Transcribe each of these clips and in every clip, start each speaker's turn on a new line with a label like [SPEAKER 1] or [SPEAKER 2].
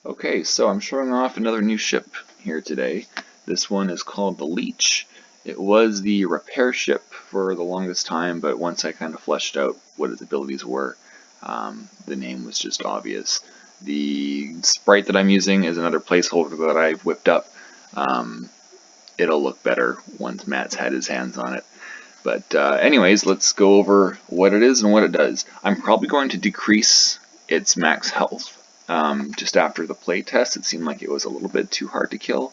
[SPEAKER 1] Okay, so I'm showing off another new ship here today. This one is called the Leech. It was the repair ship for the longest time, but once I kind of fleshed out what its abilities were, the name was just obvious. The sprite that I'm using is another placeholder that I've whipped up. It'll look better once Matt's had his hands on it. But anyways, let's go over what it is and what it does. I'm probably going to decrease its max health. Just after the play test, it seemed like it was a little bit too hard to kill.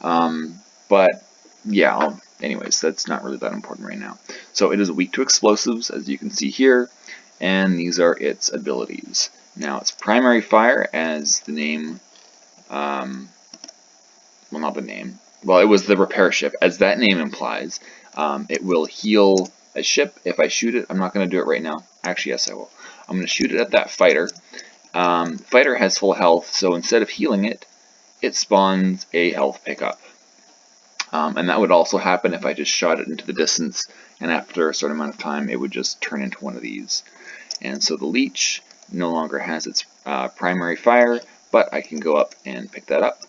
[SPEAKER 1] But yeah, anyways, that's not really that important right now. So it is weak to explosives, as you can see here, and these are its abilities. Now, its primary fire, as the name, well, not the name, well, it was the repair ship. As that name implies, it will heal a ship if I shoot it. I'm not going to do it right now. Actually, yes, I will. I'm going to shoot it at that fighter. Fighter has full health, so instead of healing it, it spawns a health pickup. And that would also happen if I just shot it into the distance, and after a certain amount of time, it would just turn into one of these. And so the Leech no longer has its primary fire, but I can go up and pick that up,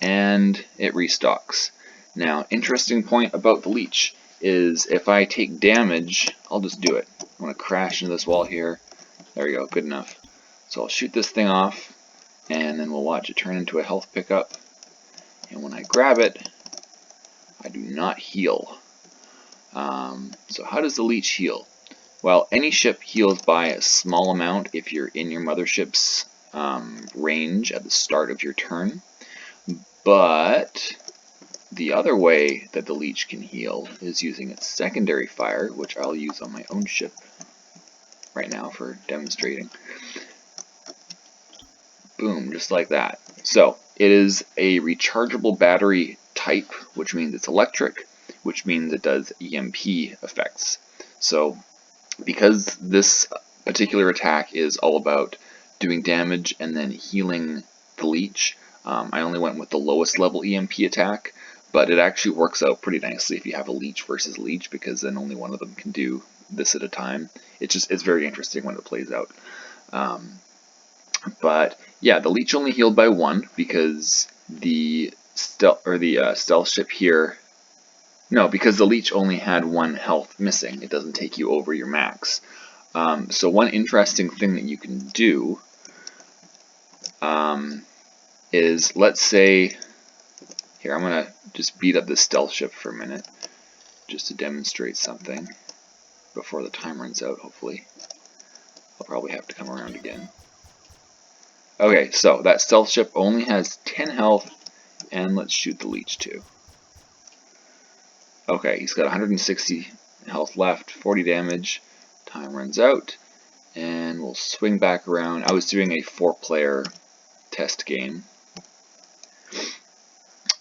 [SPEAKER 1] and it restocks. Now, interesting point about the Leech is if I take damage, I'll just do it. I'm going to crash into this wall here. There we go, good enough. So I'll shoot this thing off, and then we'll watch it turn into a health pickup. And when I grab it, I do not heal. So how does the Leech heal? Well, any ship heals by a small amount if you're in your mothership's range at the start of your turn. But the other way that the Leech can heal is using its secondary fire, which I'll use on my own ship right now for demonstrating. Boom, just like that. So it is a rechargeable battery type, which means it's electric, which means it does EMP effects. So because this particular attack is all about doing damage and then healing the Leech, I only went with the lowest level EMP attack, but it actually works out pretty nicely if you have a Leech versus Leech, because then only one of them can do this at a time. It's very interesting when it plays out. But yeah, the Leech only healed by 1 because the stealth ship here. No, because the Leech only had 1 health missing. It doesn't take you over your max. So one interesting thing that you can do is, let's say, here, I'm going to just beat up this stealth ship for a minute just to demonstrate something before the time runs out, hopefully. I'll probably have to come around again. Okay, so that stealth ship only has 10 health, and let's shoot the Leech too. Okay, he's got 160 health left, 40 damage. Time runs out, and we'll swing back around. I was doing a 4-player test game.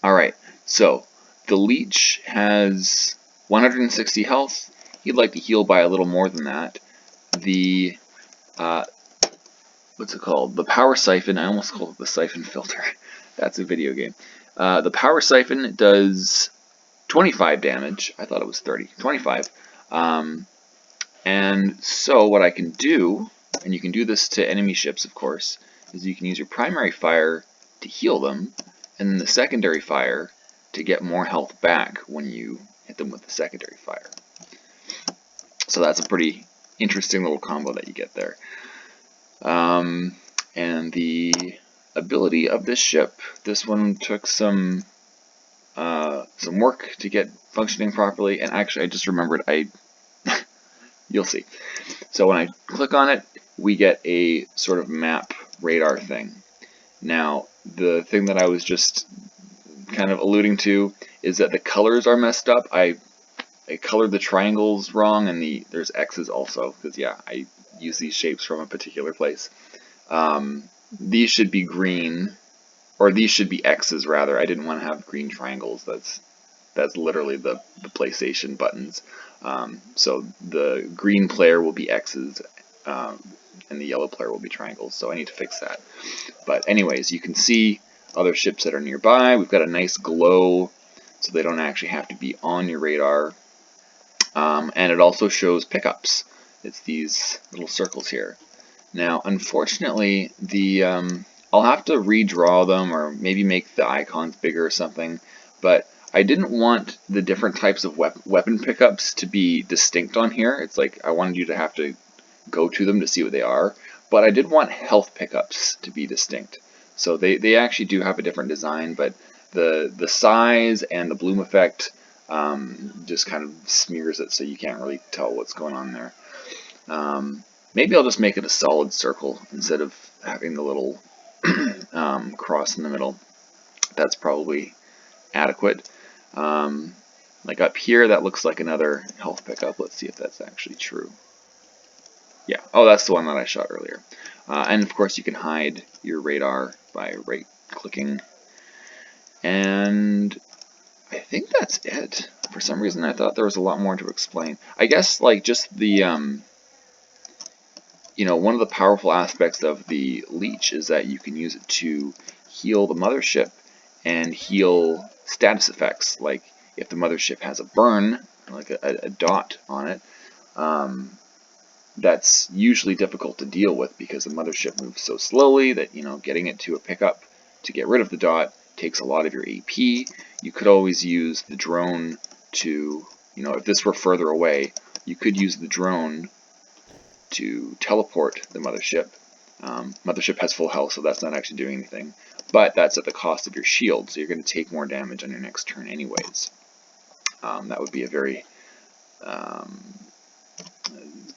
[SPEAKER 1] Alright, so the Leech has 160 health. He'd like to heal by a little more than that. The what's it called? The power siphon. I almost called it the siphon filter. That's a video game. The power siphon does 25 damage. I thought it was 30. 25. And so what I can do, and you can do this to enemy ships, of course, is you can use your primary fire to heal them, and then the secondary fire to get more health back when you hit them with the secondary fire. So that's a pretty interesting little combo that you get there. And the ability of this ship, this one took some work to get functioning properly, and actually I just remembered, you'll see. So when I click on it, we get a sort of map radar thing. Now, the thing that I was just kind of alluding to is that the colors are messed up. I colored the triangles wrong, and there's X's also, because yeah, I use these shapes from a particular place. These should be green, or these should be X's rather. I didn't want to have green triangles. That's literally the PlayStation buttons. So the green player will be X's, and the yellow player will be triangles. So I need to fix that. But anyways, you can see other ships that are nearby. We've got a nice glow, so they don't actually have to be on your radar. And it also shows pickups. It's these little circles here. Now, unfortunately, I'll have to redraw them or maybe make the icons bigger or something, but I didn't want the different types of weapon pickups to be distinct on here. It's like I wanted you to have to go to them to see what they are, but I did want health pickups to be distinct. So they actually do have a different design, but the size and the bloom effect just kind of smears it so you can't really tell what's going on there. Maybe I'll just make it a solid circle instead of having the little cross in the middle. That's probably adequate. Like up here, that looks like another health pickup. Let's see if that's actually true. Yeah, oh, that's the one that I shot earlier. And of course you can hide your radar by right-clicking. And I think that's it. For some reason I thought there was a lot more to explain. I guess like just the, you know, one of the powerful aspects of the Leech is that you can use it to heal the mothership and heal status effects. Like if the mothership has a burn, like a dot on it, that's usually difficult to deal with because the mothership moves so slowly that, you know, getting it to a pickup to get rid of the dot takes a lot of your AP. You could always use the drone to, you know, if this were further away, you could use the drone to teleport the mothership. Mothership has full health, so that's not actually doing anything, but that's at the cost of your shield, so you're going to take more damage on your next turn anyways. That would be a very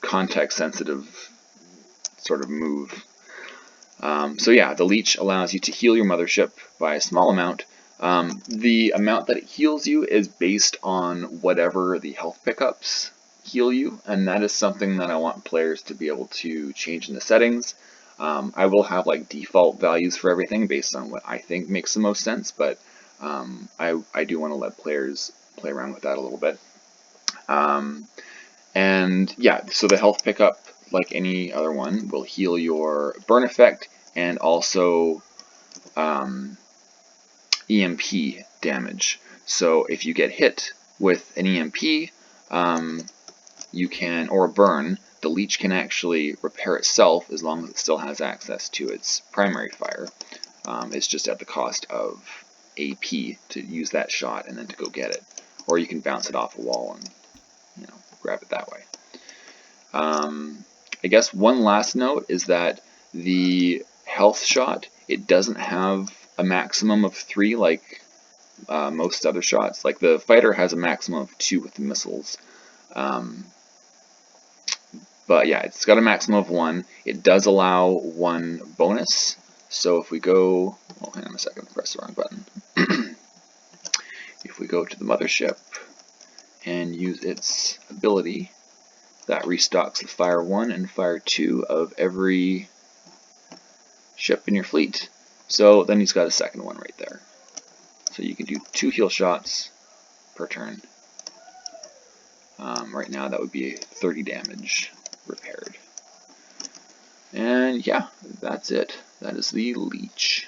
[SPEAKER 1] context-sensitive sort of move. So yeah, the Leech allows you to heal your mothership by a small amount. The amount that it heals you is based on whatever the health pickups heal you, and that is something that I want players to be able to change in the settings. I will have like default values for everything based on what I think makes the most sense, but I do want to let players play around with that a little bit. And yeah, so the health pickup, like any other one, will heal your burn effect and also EMP damage. So if you get hit with an EMP, you can, or a burn, the Leech can actually repair itself as long as it still has access to its primary fire. It's just at the cost of AP to use that shot and then to go get it. Or you can bounce it off a wall and, you know, grab it that way. I guess one last note is that the health shot, it doesn't have a maximum of 3 like most other shots. Like the fighter has a maximum of 2 with the missiles. But yeah, it's got a maximum of 1. It does allow 1 bonus. So if we go, oh, hang on a second, I pressed the wrong button. If we go to the mothership and use its ability, that restocks the Fire 1 and Fire 2 of every ship in your fleet. So then he's got a second one right there. So you can do 2 heal shots per turn. Right now that would be 30 damage repaired. And yeah, that's it. That is the Leech.